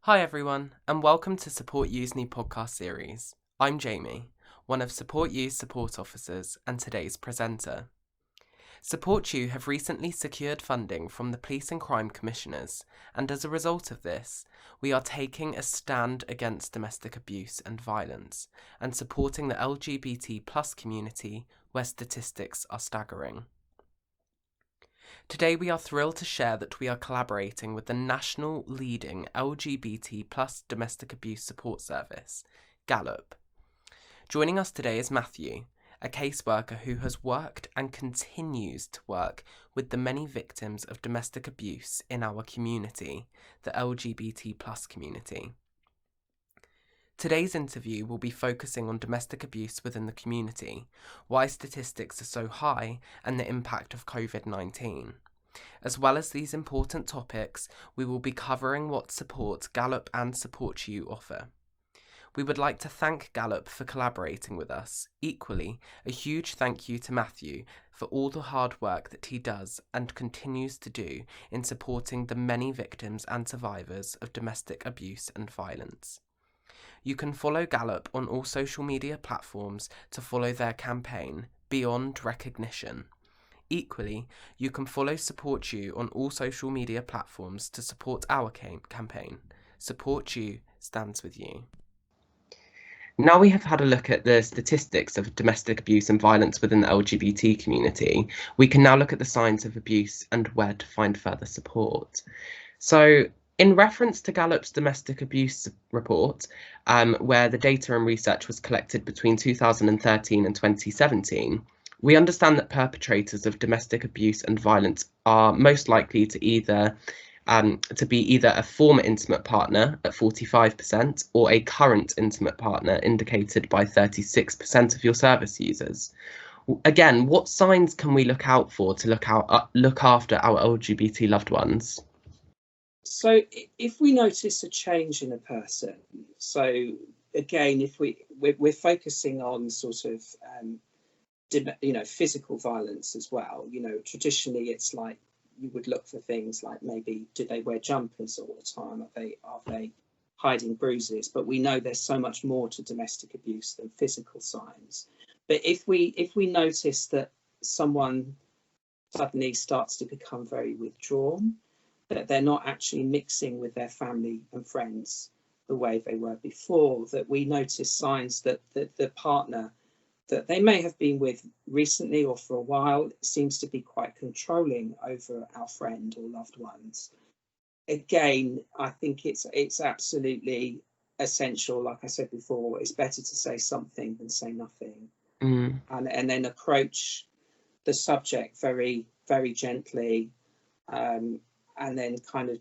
Hi everyone, and welcome to Support U's new podcast series. I'm Jamie, one of Support U's support officers and today's presenter. Support U have recently secured funding from the Police and Crime Commissioners, and as a result of this, we are taking a stand against domestic abuse and violence, and supporting the LGBT plus community where statistics are staggering. Today we are thrilled to share that we are collaborating with the national leading LGBT plus domestic abuse support service, Gallup. Joining us today is Matthew, a caseworker who has worked and continues to work with the many victims of domestic abuse in our community, the LGBT plus community. Today's interview will be focusing on domestic abuse within the community, why statistics are so high, and the impact of COVID-19. As well as these important topics, we will be covering what support Gallup and Support U offer. We would like to thank Gallup for collaborating with us. Equally, a huge thank you to Matthew for all the hard work that he does and continues to do in supporting the many victims and survivors of domestic abuse and violence. You can follow Gallup on all social media platforms to follow their campaign, Beyond Recognition. Equally, you can follow Support U on all social media platforms to support our campaign. Support U stands with you. Now we have had a look at the statistics of domestic abuse and violence within the LGBT community, we can now look at the signs of abuse and where to find further support. So, in reference to Gallup's domestic abuse report, where the data and research was collected between 2013 and 2017, we understand that perpetrators of domestic abuse and violence are most likely to be either a former intimate partner at 45% or a current intimate partner indicated by 36% of your service users. Again, what signs can we look out for to look after our LGBT loved ones? So if we notice a change in a person, so again, if we're focusing on sort of, physical violence as well, traditionally it's like you would look for things like maybe do they wear jumpers all the time? Are they hiding bruises? But we know there's so much more to domestic abuse than physical signs. But if we notice that someone suddenly starts to become very withdrawn, that they're not actually mixing with their family and friends the way they were before, that we notice signs that the partner that they may have been with recently or for a while seems to be quite controlling over our friend or loved ones. Again, I think it's absolutely essential, like I said before, it's better to say something than say nothing. And then approach the subject very, very gently, and then kind of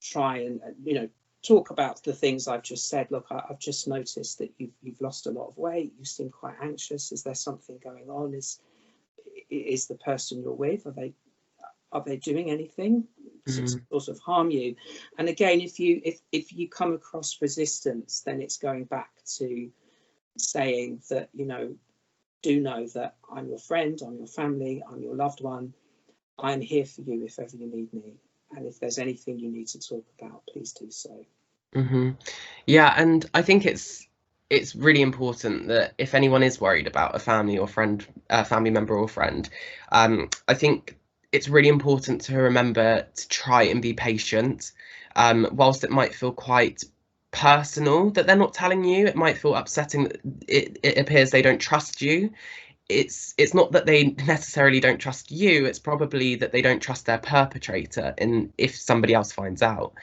try and, talk about the things I've just said. Look, I've just noticed that you've lost a lot of weight. You seem quite anxious. Is there something going on? Is the person you're with, are they doing anything to sort of harm you? And again, if you come across resistance, then it's going back to saying that, do know that I'm your friend, I'm your family, I'm your loved one. I'm here for you if ever you need me. And if there's anything you need to talk about, please do so. Yeah, and I think it's really important that if anyone is worried about a family or friend, family member or friend, I think it's really important to remember to try and be patient. Whilst it might feel quite personal that they're not telling you, it might feel upsetting that it appears they don't trust you. It's not that they necessarily don't trust you, it's probably that they don't trust their perpetrator if somebody else finds out.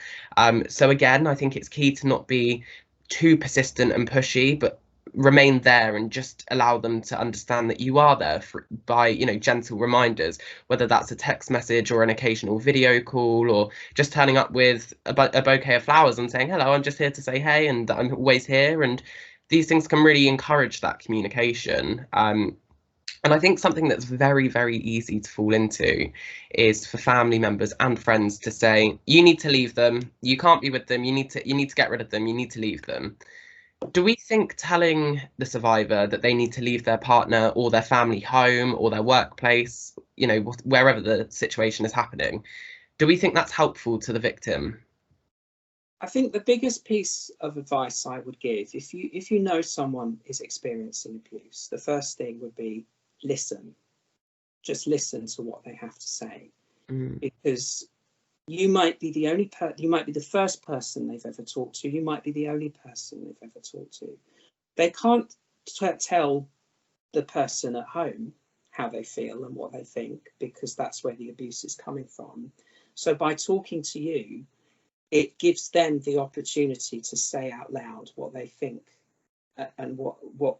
So again, I think it's key to not be too persistent and pushy, but remain there and just allow them to understand that you are there by gentle reminders, whether that's a text message or an occasional video call, or just turning up with a bouquet of flowers and saying, hello, I'm just here to say hey, and I'm always here. And these things can really encourage that communication. And I think something that's very, very easy to fall into is for family members and friends to say, you need to leave them, you can't be with them, you need to get rid of them, you need to leave them. Do we think telling the survivor that they need to leave their partner or their family home or their workplace, wherever the situation is happening, do we think that's helpful to the victim? I think the biggest piece of advice I would give, if you know someone is experiencing abuse, the first thing would be listen. Just listen to what they have to say, because you might be the only you might be the first person they've ever talked to. You might be the only person they've ever talked to. They can't tell the person at home how they feel and what they think, because that's where the abuse is coming from. So by talking to you, it gives them the opportunity to say out loud what they think, and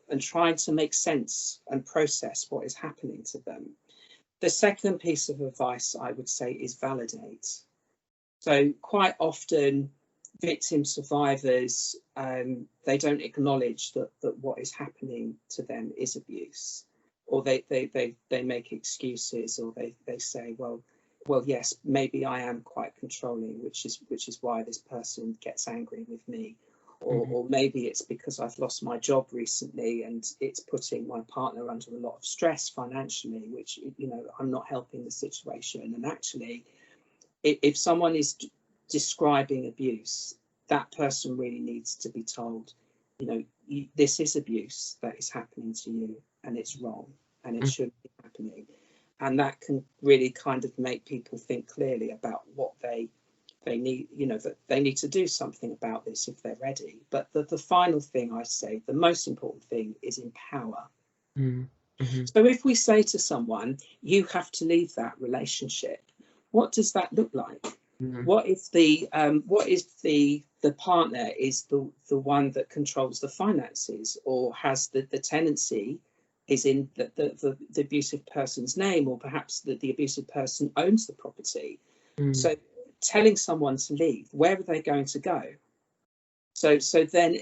and trying to make sense and process what is happening to them. The second piece of advice I would say is validate. So quite often victim survivors, they don't acknowledge that what is happening to them is abuse, or they make excuses, or they say, well, yes, maybe I am quite controlling, which is why this person gets angry with me, or maybe it's because I've lost my job recently and it's putting my partner under a lot of stress financially, which, you know, I'm not helping the situation. And actually, if someone is describing abuse, that person really needs to be told, you know, this is abuse that is happening to you, and it's wrong, and it shouldn't be happening. And that can really kind of make people think clearly about what they need, you know, that they need to do something about this if they're ready. But the final thing I say, the most important thing, is empower. So if we say to someone, you have to leave that relationship, what does that look like? What if the partner is the one that controls the finances, or has the tenancy is in the abusive person's name, or perhaps the abusive person owns the property? So telling someone to leave, where are they going to go? So then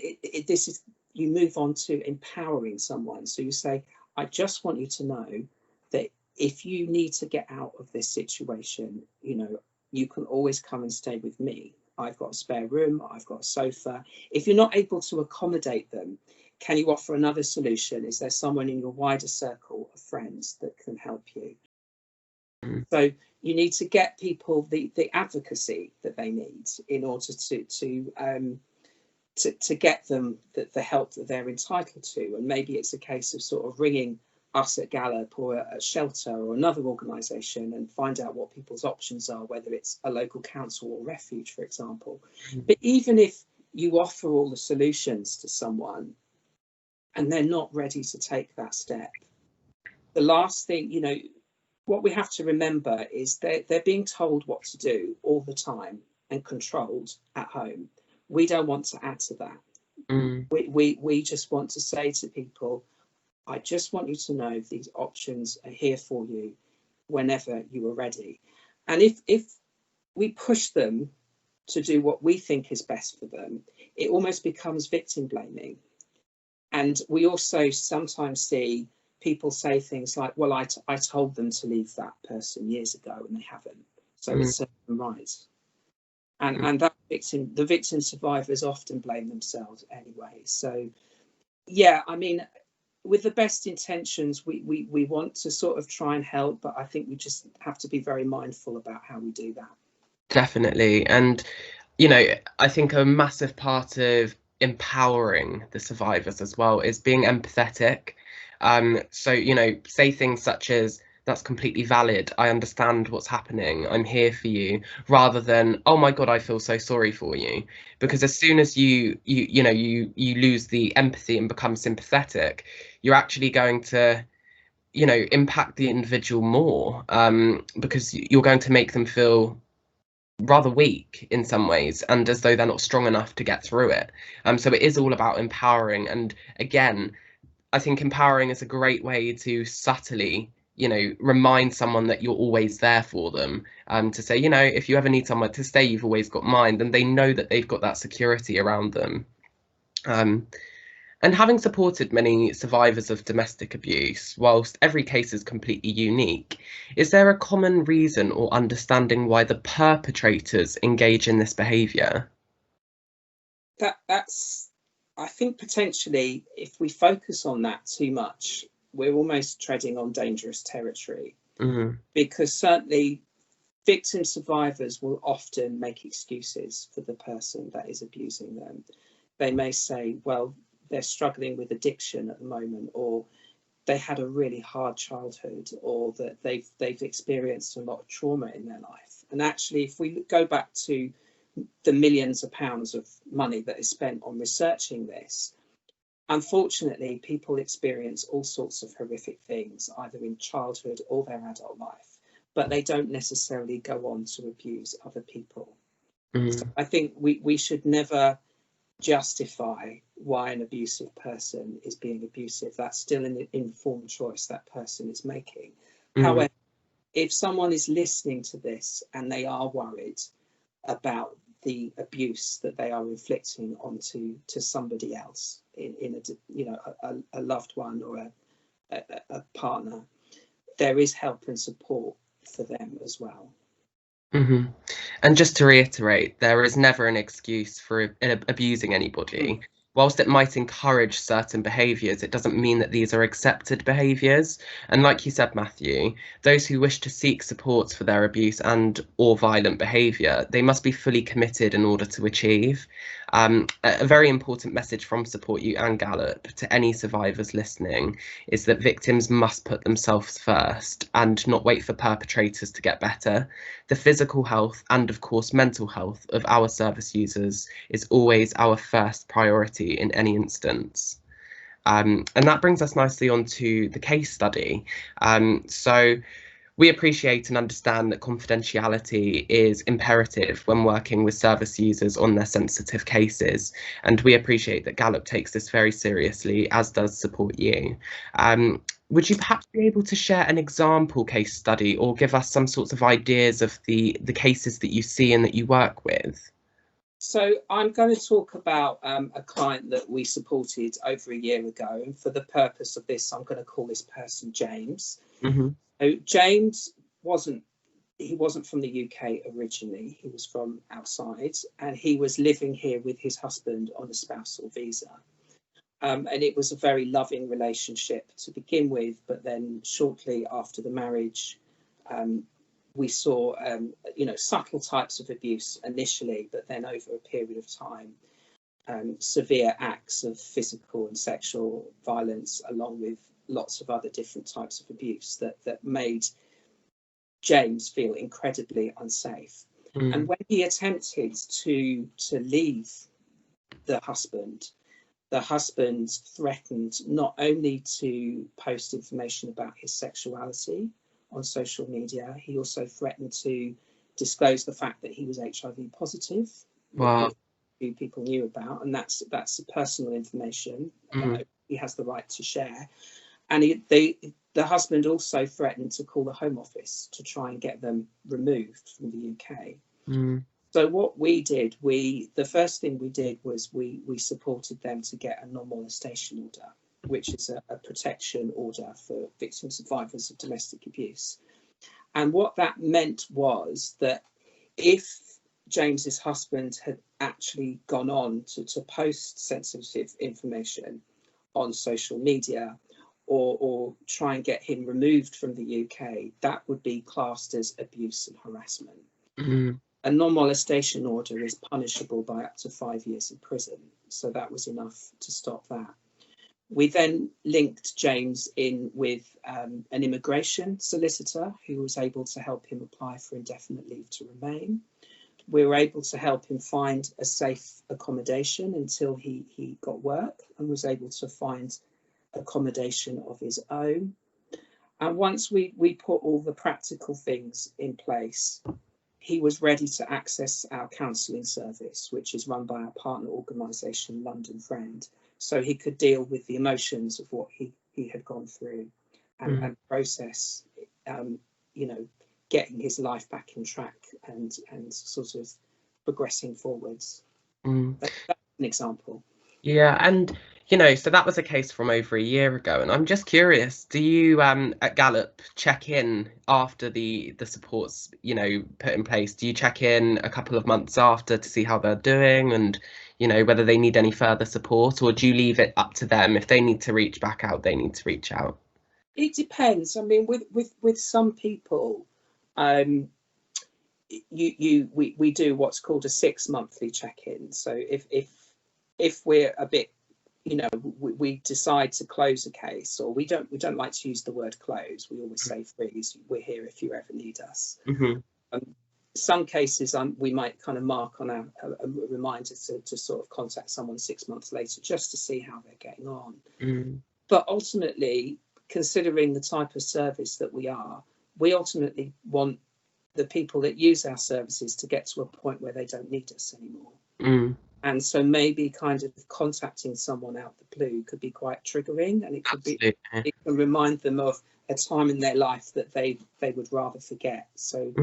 this is, you move on to empowering someone. So you say, I just want you to know that if you need to get out of this situation, you know, you can always come and stay with me. I've got a spare room, I've got a sofa. If you're not able to accommodate them, can you offer another solution? Is there someone in your wider circle of friends that can help you? So you need to get people the advocacy that they need in order to get them the help that they're entitled to. And maybe it's a case of sort of ringing us at Gallup or a shelter or another organisation and find out what people's options are, whether it's a local council or refuge, for example. But even if you offer all the solutions to someone and they're not ready to take that step, the last thing, you know, what we have to remember is they're being told what to do all the time and controlled at home. We don't want to add to that. We just want to say to people, I just want you to know these options are here for you whenever you are ready. And if we push them to do what we think is best for them, it almost becomes victim blaming. And we also sometimes see people say things like, well, I told them to leave that person years ago and they haven't, so it's served them right. And that the victim survivors often blame themselves anyway. So yeah, I mean, with the best intentions, we want to sort of try and help, but I think we just have to be very mindful about how we do that. Definitely. And, you know, I think a massive part of empowering the survivors as well is being empathetic. So, you know, say things such as, that's completely valid, I understand what's happening, I'm here for you, rather than, oh my God, I feel so sorry for you. Because as soon as you lose the empathy and become sympathetic, you're actually going to, you know, impact the individual more, because you're going to make them feel rather weak in some ways, and as though they're not strong enough to get through it. So it is all about empowering. And again, I think empowering is a great way to subtly, you know, remind someone that you're always there for them. To say, you know, if you ever need somewhere to stay, you've always got mine, and they know that they've got that security around them. And having supported many survivors of domestic abuse, whilst every case is completely unique, is there a common reason or understanding why the perpetrators engage in this behaviour? That's, I think potentially, if we focus on that too much, we're almost treading on dangerous territory. Because certainly victim survivors will often make excuses for the person that is abusing them. They may say, well, they're struggling with addiction at the moment, or they had a really hard childhood, or that they've experienced a lot of trauma in their life. And actually, if we go back to the millions of pounds of money that is spent on researching this, unfortunately, people experience all sorts of horrific things, either in childhood or their adult life, but they don't necessarily go on to abuse other people. So I think we should never justify why an abusive person is being abusive. That's still an informed choice that person is making. However, if someone is listening to this and they are worried about the abuse that they are inflicting onto somebody else in a loved one or a partner, there is help and support for them as well. And just to reiterate, there is never an excuse for abusing anybody. Whilst it might encourage certain behaviours, it doesn't mean that these are accepted behaviours. And like you said, Matthew, those who wish to seek support for their abuse and or violent behaviour, they must be fully committed in order to achieve. A very important message from Support U and Gallup to any survivors listening is that victims must put themselves first and not wait for perpetrators to get better. The physical health and, of course, mental health of our service users is always our first priority in any instance. And that brings us nicely on to the case study. So we appreciate and understand that confidentiality is imperative when working with service users on their sensitive cases, and we appreciate that Gallup takes this very seriously, as does Support U. Would you perhaps be able to share an example case study or give us some sorts of ideas of the cases that you see and that you work with? So I'm going to talk about a client that we supported over a year ago, and for the purpose of this, I'm going to call this person James. So James wasn't from the UK originally. He was from outside, and he was living here with his husband on a spousal visa. And it was a very loving relationship to begin with, but then shortly after the marriage, we saw subtle types of abuse initially, but then over a period of time, severe acts of physical and sexual violence, along with lots of other different types of abuse that made James feel incredibly unsafe. And when he attempted to leave the husband threatened not only to post information about his sexuality on social media, he also threatened to disclose the fact that he was HIV positive. Wow. Who people knew about, and that's personal information he has the right to share. And the husband also threatened to call the Home Office to try and get them removed from the UK. So what we did, the first thing we did was we supported them to get a non-molestation order, which is a protection order for victim survivors of domestic abuse. And what that meant was that if James's husband had actually gone on to post sensitive information on social media, or try and get him removed from the UK, that would be classed as abuse and harassment. A non-molestation order is punishable by up to 5 years in prison. So that was enough to stop that. We then linked James in with an immigration solicitor who was able to help him apply for indefinite leave to remain. We were able to help him find a safe accommodation until he got work and was able to find accommodation of his own. And once we put all the practical things in place, he was ready to access our counselling service, which is run by our partner organisation, London Friend, so he could deal with the emotions of what he had gone through and process, getting his life back in track and sort of progressing forwards. That's an example. Yeah, and so that was a case from over a year ago, and I'm just curious, do you at Gallup check in after the supports put in place? Do you check in a couple of months after to see how they're doing and whether they need any further support, or do you leave it up to them? If they need to reach back out, they need to reach out? It depends. I mean, with some people, we do what's called a 6 monthly check-in. So if we're a bit, we decide to close a case, or we don't like to use the word close. We always say freeze. We're here if you ever need us. Mm-hmm. Some cases we might kind of mark on a reminder to sort of contact someone 6 months later just to see how they're getting on. But ultimately, considering the type of service that we ultimately want the people that use our services to get to a point where they don't need us anymore. And so maybe kind of contacting someone out the blue could be quite triggering, and it can remind them of a time in their life that they would rather forget. So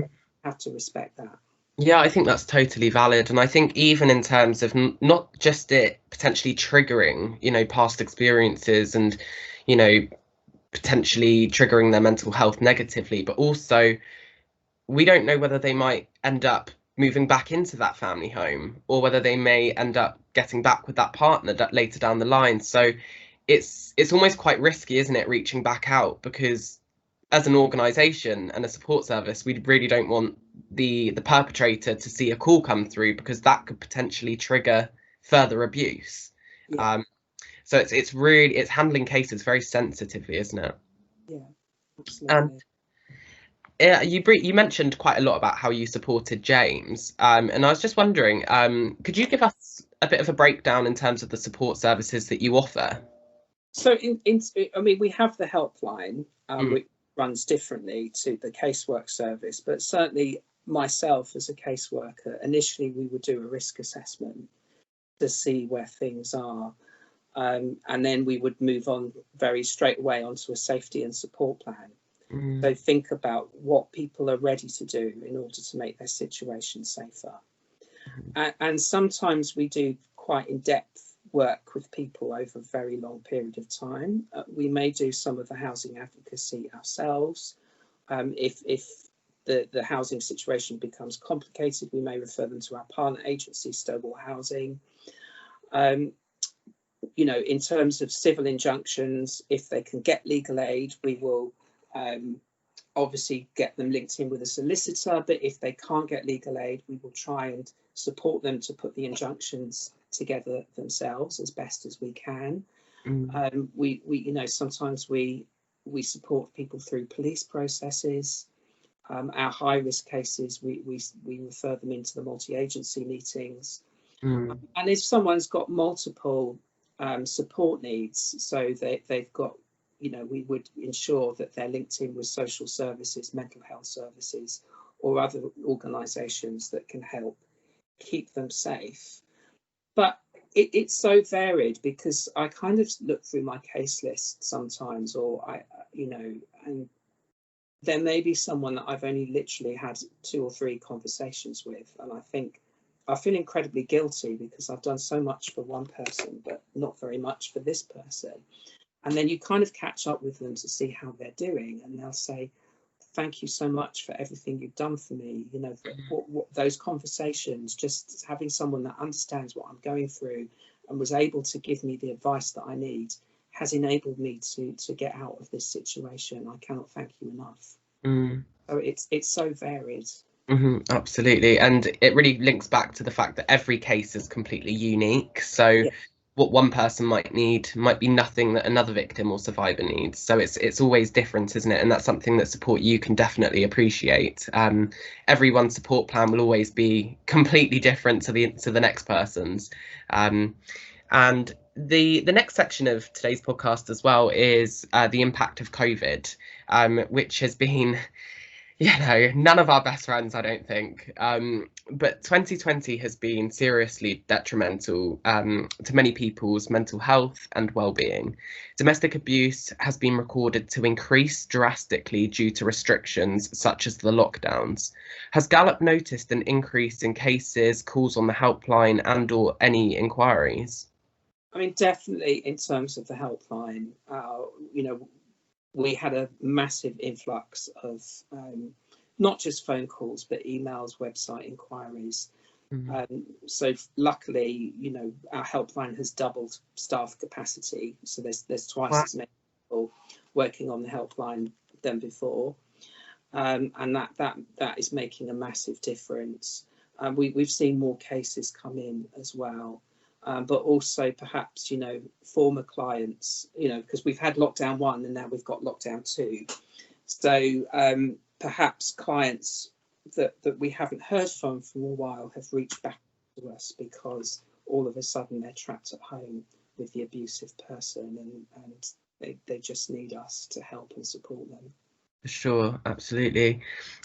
have to respect that. Yeah, I think that's totally valid. And I think even in terms of not just it potentially triggering, past experiences and, potentially triggering their mental health negatively, but also we don't know whether they might end up moving back into that family home, or whether they may end up getting back with that partner later down the line. So it's almost quite risky, isn't it, reaching back out, because as an organisation and a support service, we really don't want the perpetrator to see a call come through, because that could potentially trigger further abuse. Yeah. So it's handling cases very sensitively, isn't it? Yeah, absolutely. And you mentioned quite a lot about how you supported James, and I was just wondering, could you give us a bit of a breakdown in terms of the support services that you offer? So we have the helpline, which runs differently to the casework service, but certainly myself as a caseworker, initially we would do a risk assessment to see where things are, and then we would move on very straight away onto a safety and support plan. So think about what people are ready to do in order to make their situation safer. And sometimes we do quite in-depth work with people over a very long period of time. We may do some of the housing advocacy ourselves. If the housing situation becomes complicated, we may refer them to our partner agency, Stonewall Housing. In terms of civil injunctions, if they can get legal aid, we will obviously get them linked in with a solicitor, but if they can't get legal aid, we will try and support them to put the injunctions together themselves as best as we can. Sometimes we support people through police processes. Our high risk cases, we refer them into the multi-agency meetings. And if someone's got multiple support needs, so they've got, we would ensure that they're linked in with social services, mental health services, or other organisations that can help keep them safe. But it's so varied, because I kind of look through my case list sometimes, and there may be someone that I've only literally had 2 or 3 conversations with, and I feel incredibly guilty because I've done so much for one person, but not very much for this person. And then you kind of catch up with them to see how they're doing, and they'll say, thank you so much for everything you've done for me. Those conversations, just having someone that understands what I'm going through and was able to give me the advice that I need, has enabled me to get out of this situation. I cannot thank you enough. So it's so varied. Absolutely. And it really links back to the fact that every case is completely unique. So what one person might need might be nothing that another victim or survivor needs. So it's always different, isn't it? And that's something that Support U can definitely appreciate. Everyone's support plan will always be completely different to the next person's. And the next section of today's podcast as well is the impact of COVID, which has been none of our best friends, I don't think. But 2020 has been seriously detrimental to many people's mental health and well-being. Domestic abuse has been recorded to increase drastically due to restrictions such as the lockdowns. Has Gallup noticed an increase in cases, calls on the helpline, and/or any inquiries? I mean, definitely in terms of the helpline, we had a massive influx of not just phone calls, but emails, website inquiries. So luckily, our helpline has doubled staff capacity. So there's twice as many people working on the helpline than before. and that is making a massive difference. We've seen more cases come in as well, but also perhaps, you know, former clients, you know, because we've had lockdown 1 and now we've got lockdown 2. So perhaps clients that we haven't heard from a while have reached back to us because all of a sudden they're trapped at home with the abusive person, and they just need us to help and support them. Sure, absolutely.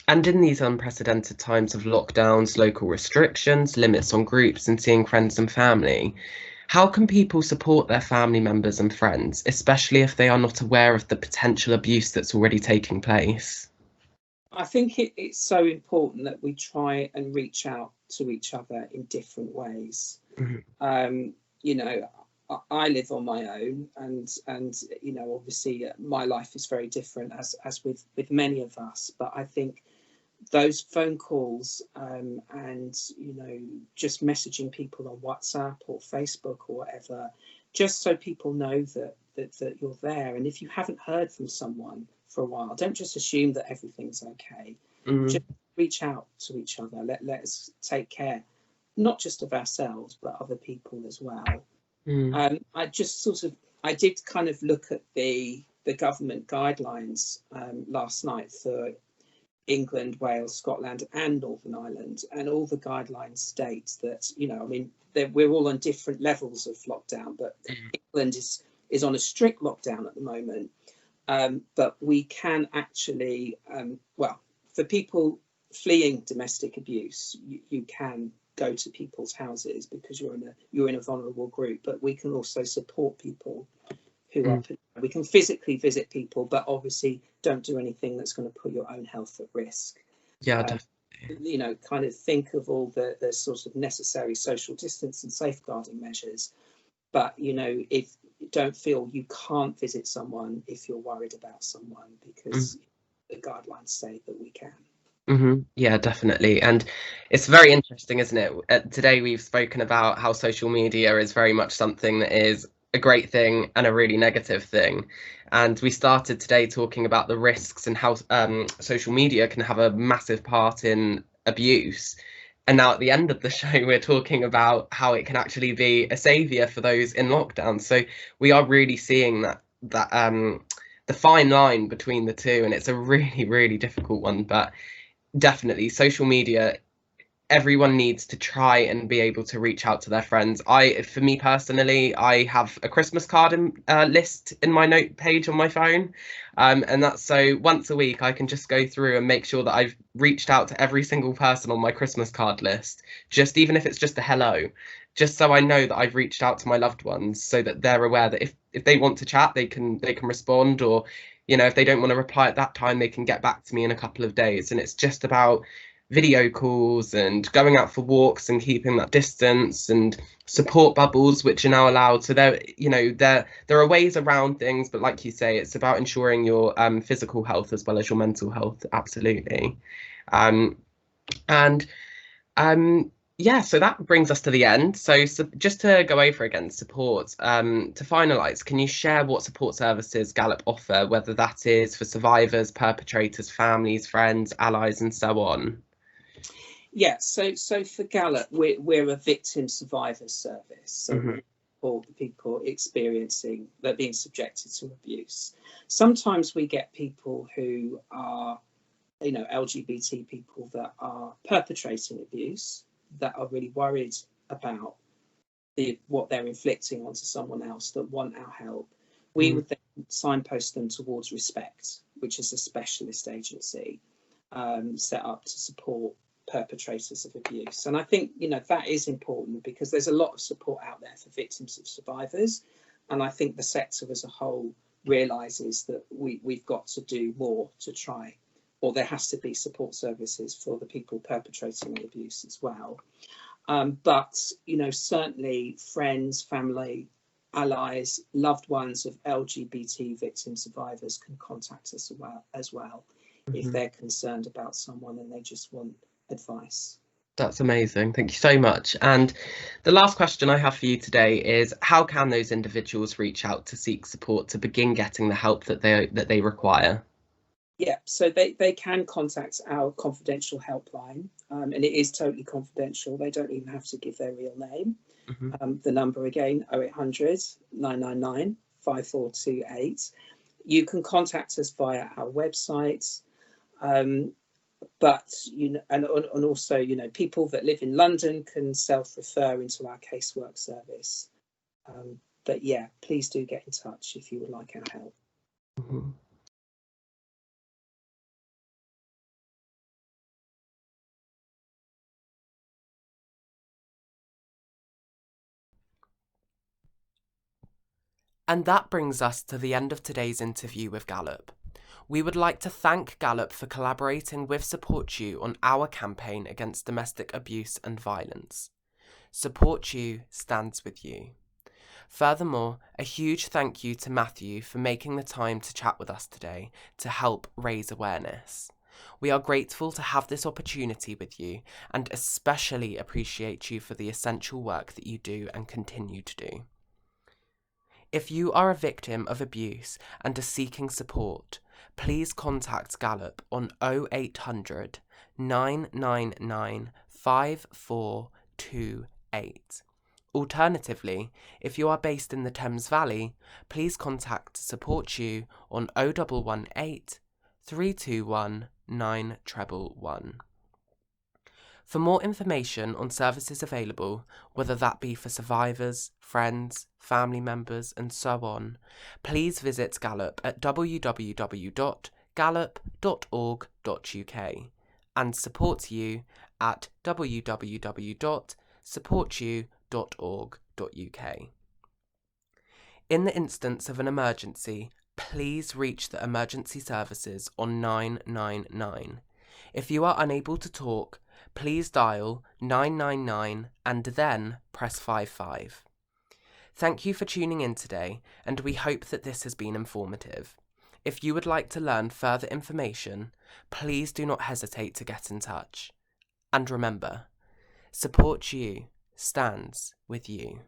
And in these unprecedented times of lockdowns, local restrictions, limits on groups, and seeing friends and family, how can people support their family members and friends, especially if they are not aware of the potential abuse that's already taking place? I think it's so important that we try and reach out to each other in different ways. Mhm. You know, I live on my own, and you know, obviously my life is very different as with many of us. But I think those phone calls, and you know, just messaging people on WhatsApp or Facebook or whatever, just so people know that you're there. And if you haven't heard from someone for a while, don't just assume that everything's okay. Just reach out to each other. Let us take care, not just of ourselves but other people as well. I just sort of, I did kind of look at the government guidelines last night for England, Wales, Scotland, and Northern Ireland, and all the guidelines state that, you know, I mean, we're all on different levels of lockdown, but England is on a strict lockdown at the moment. But we can actually, well, for people fleeing domestic abuse, you can go to people's houses because you're in a vulnerable group. But we can also support people who are. We can physically visit people, but obviously don't do anything that's going to put your own health at risk. Yeah, definitely. You know, kind of think of all the sort of necessary social distance and safeguarding measures. But, you know, if you don't feel you can't visit someone if you're worried about someone, because the guidelines say that we can. Yeah, definitely. And it's very interesting, isn't it? Today we've spoken about how social media is very much something that is a great thing and a really negative thing. And we started today talking about the risks and how social media can have a massive part in abuse. And now at the end of the show, we're talking about how it can actually be a savior for those in lockdown. So we are really seeing that the fine line between the two, and it's a really, really difficult one. But definitely social media, everyone needs to try and be able to reach out to their friends. For me personally, I have a Christmas card list in my note page on my phone, and that's so once a week I can just go through and make sure that I've reached out to every single person on my Christmas card list, just even if it's just a hello, just so I know that I've reached out to my loved ones, so that they're aware that if they want to chat, they can respond, or you know, if they don't want to reply at that time, they can get back to me in a couple of days. And it's just about video calls and going out for walks and keeping that distance, and support bubbles which are now allowed. So there, you know, there are ways around things, but like you say, it's about ensuring your physical health as well as your mental health. Absolutely. um and yeah, so that brings us to the end. So just to go over again, support, to finalise, can you share what support services Gallup offer, whether that is for survivors, perpetrators, families, friends, allies, and so on? Yeah, so for Gallup, we're a victim survivor service. So we support the people experiencing, that being subjected to abuse. Sometimes we get people who are, you know, LGBT people that are perpetrating abuse, that are really worried about what they're inflicting onto someone else, that want our help. We would then signpost them towards Respect, which is a specialist agency set up to support perpetrators of abuse. And I think, you know, that is important because there's a lot of support out there for victims of survivors. And I think the sector as a whole realises that we've got to do more to try, or there has to be support services for the people perpetrating the abuse as well. But, you know, certainly friends, family, allies, loved ones of LGBT victim survivors can contact us as well if they're concerned about someone and they just want advice. That's amazing. Thank you so much. And the last question I have for you today is, how can those individuals reach out to seek support to begin getting the help that they require? Yeah, so they can contact our confidential helpline, and it is totally confidential. They don't even have to give their real name. The number again, 0800 999 5428. You can contact us via our website. But and also, people that live in London can self-refer into our casework service. But yeah, please do get in touch if you would like our help. And that brings us to the end of today's interview with Galop. We would like to thank Galop for collaborating with Support You on our campaign against domestic abuse and violence. Support You stands with you. Furthermore, a huge thank you to Matthew for making the time to chat with us today to help raise awareness. We are grateful to have this opportunity with you and especially appreciate you for the essential work that you do and continue to do. If you are a victim of abuse and are seeking support, please contact Galop on 0800 999 5428. Alternatively, if you are based in the Thames Valley, please contact Support You on 0118 321 9111. For more information on services available, whether that be for survivors, friends, family members, and so on, please visit Galop at www.galop.org.uk and Support You at www.supportyou.org.uk. In the instance of an emergency, please reach the emergency services on 999. If you are unable to talk, please dial 999 and then press 55. Thank you for tuning in today, and we hope that this has been informative. If you would like to learn further information, please do not hesitate to get in touch. And remember, Support You stands with you.